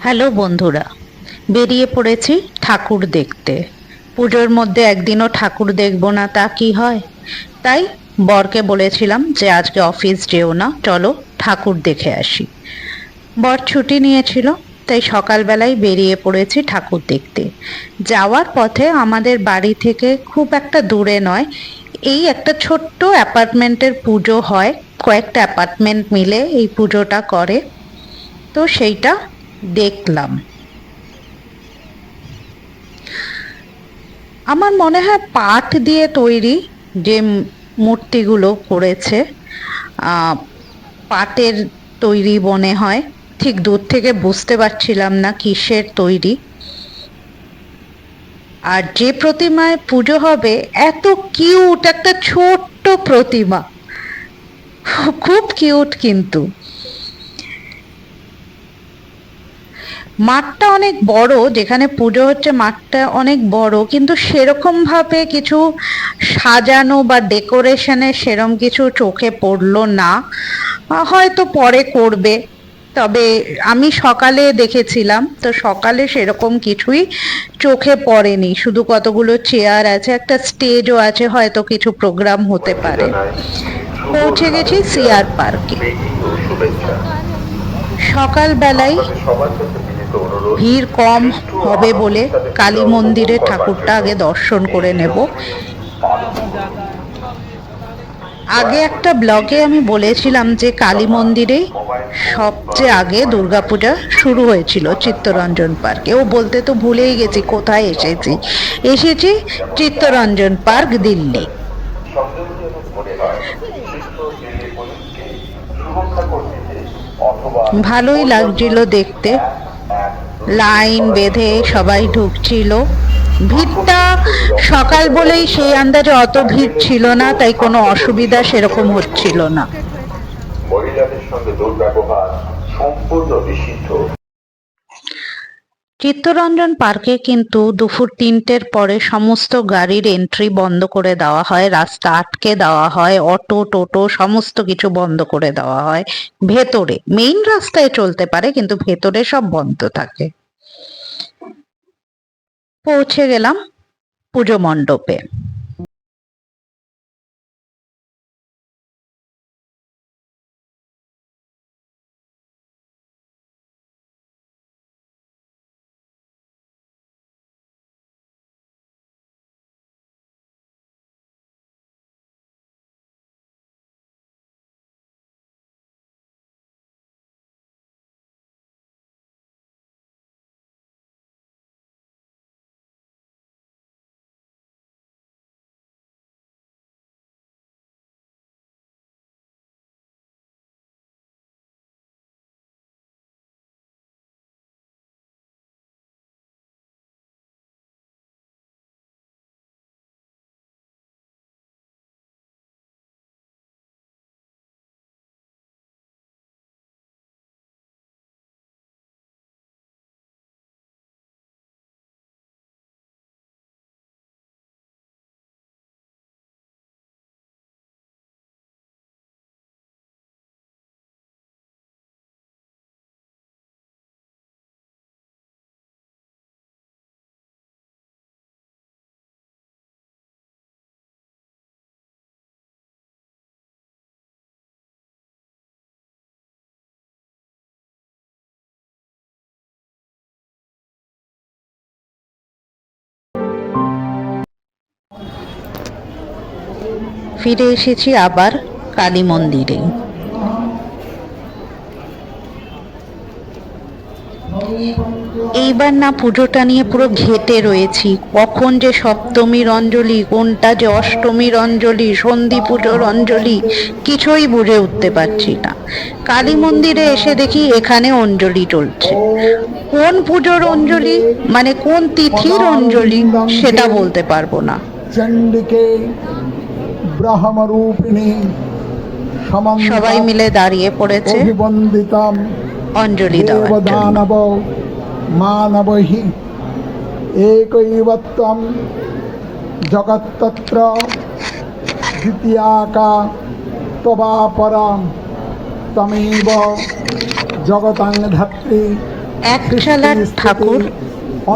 Hello বন্ধুরা, বেরিয়ে পড়েছি ঠাকুর দেখতে। পুজোর মধ্যে একদিনও ঠাকুর দেখবো না তা কি হয়? তাই বরকে বলেছিলাম যে আজকে অফিস যেও না, চলো ঠাকুর দেখে আসি। বর ছুটি নিয়েছিল, তাই সকালবেলায় বেরিয়ে পড়েছি ঠাকুর দেখতে। যাওয়ার পথে আমাদের বাড়ি থেকে খুব একটা দূরে নয়, এই একটা ছোট্ট অ্যাপার্টমেন্টের পুজো হয়। কয়েকটা অ্যাপার্টমেন্ট মিলে এই পুজোটা করে, তো সেইটা দেখলাম। আমার মনে হয় পাট দিয়ে তৈরি যে মূর্তিগুলো করেছে, পাটের তৈরি মনে হয়। ঠিক দূর থেকে বুঝতে পারছিলাম না কিসের তৈরি। আর যে প্রতিমায় পুজো হবে, এত কিউট একটা ছোট্ট প্রতিমা, খুব কিউট। কিন্তু মাঠটা অনেক বড়, যেখানে পুজো হচ্ছে মাঠটা অনেক বড়, কিন্তু সেরকম ভাবে কিছু সাজানো বা ডেকোরেশনের সেরম কিছু চোখে পড়লো না। হয়তো পরে করবে। তবে আমি সকালে দেখেছিলাম, তো সকালে সেরকম কিছুই চোখে পড়েনি। শুধু কতগুলো চেয়ার আছে, একটা স্টেজও আছে, হয়তো কিছু প্রোগ্রাম হতে পারে। পৌঁছে গেছি সিআর পার্কে। সকালবেলায় ভিড় কম হবে বলে কালী মন্দিরে ঠাকুরটা আগে দর্শন করে নেব। আগে একটা ব্লগে আমি বলেছিলাম যে কালী মন্দিরে সবচেয়ে আগে দুর্গাপূজা শুরু হয়েছিল চিত্তরঞ্জন পার্কে। ও বলতে তো ভুলেই গেছি কোথায় এসেছি। এসেছি চিত্তরঞ্জন পার্ক, দিল্লি। ভালোই লাগছিল দেখতে, লাইন বেঁধে সবাই ঢুকছিল। ভিড়টা সকাল বলেই সেই আন্দাজে অত ভিড় ছিল না, তাই কোনো অসুবিধা সেরকম হচ্ছিল না। মহিলাদের সঙ্গে দুর্ব্যবহার সম্পূর্ণ নিষিদ্ধ। চিত্তরঞ্জন পার্কে কিন্তু দুপুর 3টের পরে সমস্ত গাড়ির এন্ট্রি বন্ধ করে দেওয়া হয়, রাস্তা আটকে দেওয়া হয়, অটো টোটো সমস্ত কিছু বন্ধ করে দেওয়া হয়। ভেতরে মেইন রাস্তায় চলতে পারে, কিন্তু ভেতরে সব বন্ধ থাকে। পৌঁছে গেলাম পুজো মণ্ডপে। ফিরে এসেছি আবার কালী মন্দিরে। এইবার না পুজোটা নিয়ে পুরো ঘেটে রয়েছি, কখন যে সপ্তমীর অঞ্জলি, কোনটা যে অষ্টমীর অঞ্জলি, সন্ধি পুজোর অঞ্জলি, কিছুই বুঝে উঠতে পারছি না। কালী মন্দিরে এসে দেখি এখানে অঞ্জলি চলছে। কোন পুজোর অঞ্জলি, মানে কোন তিথির অঞ্জলি, সেটা বলতে পারবো না। চণ্ডিকে ব্রহ্মরূপিণী সবাই মিলে দাঁড়িয়ে পড়েছে অঞ্জলি দেওয়ার জন্য। মানবহি একৈবত্বম জগত্তত্র দ্বিতীয়াকা তবাপরা তমেব জগতাং ধাত্রী একচালা ঠাকুর,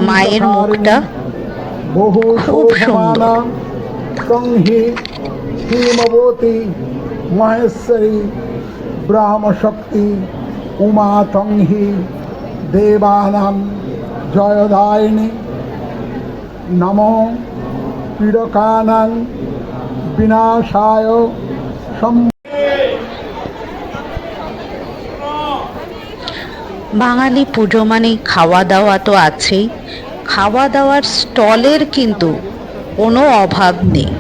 মায়ের মুখটা বহু খুব সুন্দর। শোভমানা তংহি হিমবতী মহেশ্বরী ব্রহ্মশক্তি উমা তংহি দেবানাং জয়দায়িনী নমো পীড়কানাং বিনাশায় বাঙালি পুজো মানেই খাওয়া দাওয়া তো আছেই, খাওয়া দাওয়ার স্টলের কিন্তু কোনো অভাব নেই।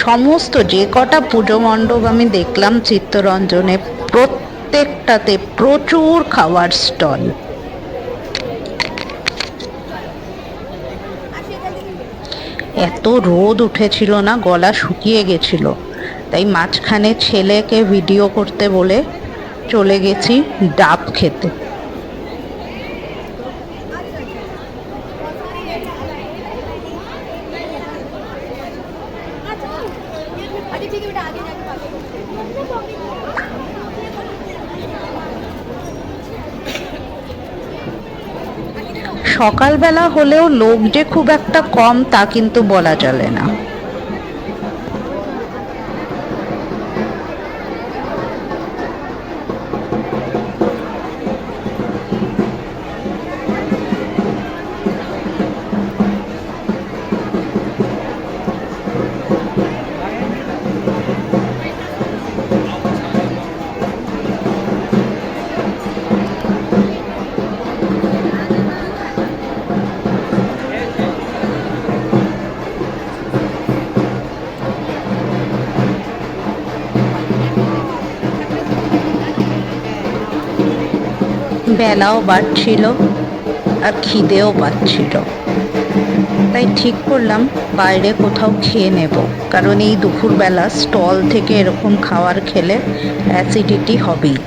সমস্ত যে কটা পুজো মণ্ডপ আমি দেখলাম চিত্তরঞ্জনে, প্রত্যেকটাতে প্রচুর খাওয়ার স্টল। এত রোদ উঠেছিল না, গলা শুকিয়ে গেছিল, তাই মাঝখানে ছেলেকে ভিডিও করতে বলে চলে গেছি ডাব খেতে। সকালবেলা হলেও লোক যে খুব একটা কম তা কিন্তু বলা চলে না। বেলাও বাড়ছিল আর খিদেও পাচ্ছিল, তাই ঠিক করলাম বাইরে কোথাও খেয়ে নেব, কারণ এই দুপুরবেলা স্টল থেকে এরকম খাবার খেলে অ্যাসিডিটি হবেই।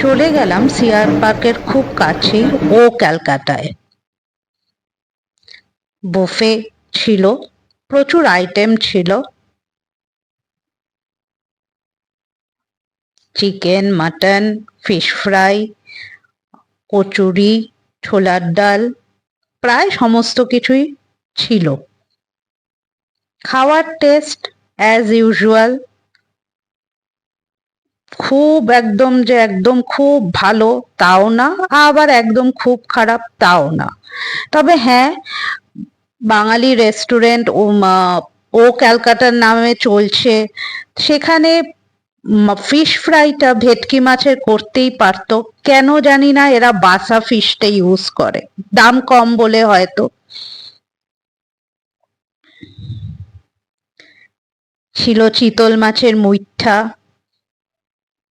চলে গেলাম সিআর পার্কের খুব কাছেই ও ক্যালকাটায়। বুফে ছিল, প্রচুর আইটেম ছিল, chicken, mutton, fish fry, kachori, ছোলার ডাল, প্রায় সমস্ত কিছুই ছিল। খাওয়ার টেস্ট অ্যাজ ইউজুয়াল, খুব একদম যে একদম খুব ভালো তাও না, আবার একদম খুব খারাপ তাও না। তবে হ্যাঁ, বাঙালি রেস্টুরেন্ট ও ক্যালকাটার নামে চলছে, সেখানে ফিশ ফ্রাইটা ভেটকি মাছের করতেই পারতো, কেন জানি না এরা বাসা ফিশটা ইউজ করে, দাম কম বলে হয়তো। ছিল চিতল মাছের মুইঠা,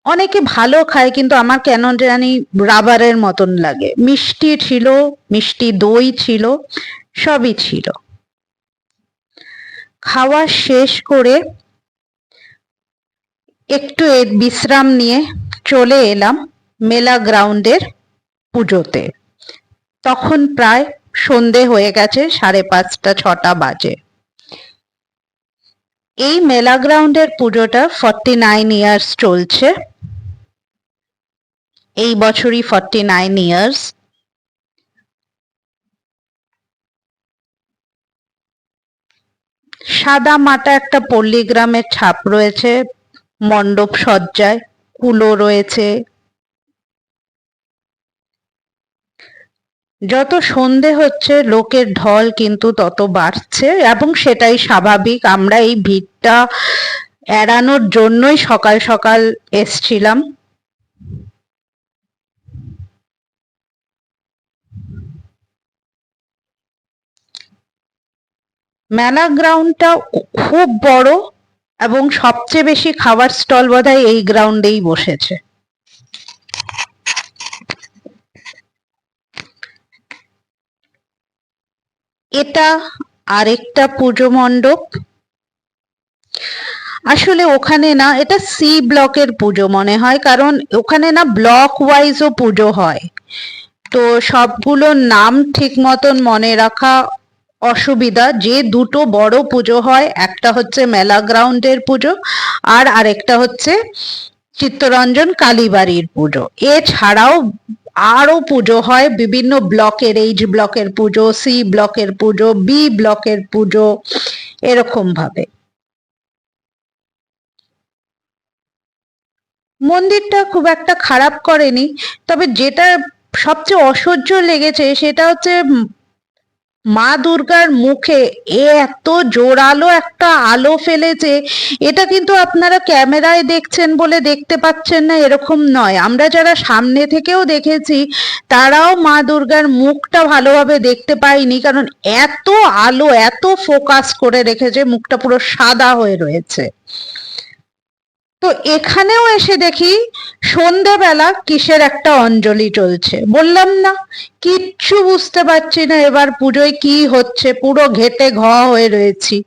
অনেকে ভালো খায় কিন্তু আমার কেন জানি রাবারের মতন লাগে। মিষ্টি ছিল, মিষ্টি দই ছিল, সবই ছিল। খাওয়া শেষ করে একটু বিশ্রাম নিয়ে চলে এলাম মেলা গ্রাউন্ডের পুজোতে। তখন প্রায় সন্ধে হয়ে গেছে, 5:30 6টা বাজে। এই মেলা গ্রাউন্ডের পুজোটা 49 ইয়ার্স চলছে, এই বছরই 49 ইয়ার্স। সাদা মাটা একটা পল্লীগ্রামের ছাপ রয়েছে, মণ্ডপ সজ্জায় কুলো রয়েছে। যত সন্ধে হচ্ছে লোকের ঢল কিন্তু তত বাড়ছে, এবং সেটাই স্বাভাবিক। আমরা এই ভিড়টা এড়ানোর জন্যই সকাল সকাল এসছিলাম। মেলা গ্রাউন্ডটা খুব বড়, এবং সবচেয়ে বেশি খাবার স্টল বোধহয় এই গ্রাউন্ডেই বসেছে। এটা আরেকটা পুজো মণ্ডপ। আসলে ওখানে না, এটা সি ব্লকের পুজো মনে হয়, কারণ ওখানে না ব্লক ওয়াইজও পুজো হয়, তো সবগুলোর নাম ঠিক মতন মনে রাখা অসুবিধা। যে দুটো বড় পুজো হয়, একটা হচ্ছে মেলা গ্রাউন্ডের পুজো আর আরেকটা হচ্ছে চিত্তরঞ্জন কালীবাড়ির পুজো। এছাড়াও আরো পুজো হয় বিভিন্ন ব্লকের, এইচ ব্লকের পুজো, সি ব্লকের পুজো, বি ব্লকের পুজো, এরকম ভাবে। মন্দিরটা খুব একটা খারাপ করেনি, তবে যেটা সবচেয়ে অসহ্য লেগেছে সেটা হচ্ছে মা দুর্গার মুখে এত জোরালো একটা আলো ফেলেছে। এটা কিন্তু আপনারা ক্যামেরায় দেখছেন বলে দেখতে পাচ্ছেন না এরকম নয়, আমরা যারা সামনে থেকেও দেখেছি তারাও মা দুর্গার মুখটা ভালোভাবে দেখতে পাইনি, কারণ এত আলো, এত ফোকাস করে রেখেছে, মুখটা পুরো সাদা হয়ে রয়েছে। তো এখানেও এসে দেখি সন্ধেবেলা কিসের একটা অঞ্জলি চলছে। বললাম না, কিচ্ছু বুঝতে পারছি না এবার পুজোয় কি হচ্ছে, পুরো ঘেটে ঘ হয়ে রয়েছি।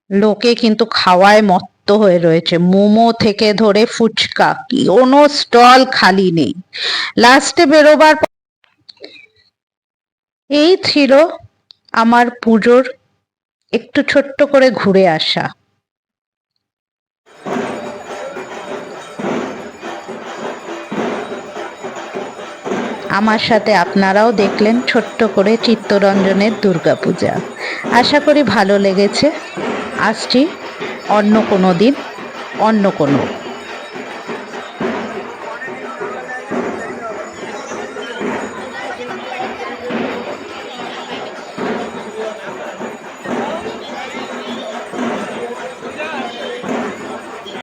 লোকে কিন্তু খাওয়ায় মত্ত হয়ে রয়েছে, মোমো থেকে ধরে ফুচকা, কোনো স্টল খালি নেই। লাস্টে বেরোবার এই ছিল আমার পুজোর একটু ছোট্ট করে ঘুরে আসা। আমার সাথে আপনারাও দেখলেন ছোট্ট করে চিত্তরঞ্জনের দুর্গাপূজা। আশা করি ভালো লেগেছে। আসছি অন্য কোনো দিন, অন্য কোনো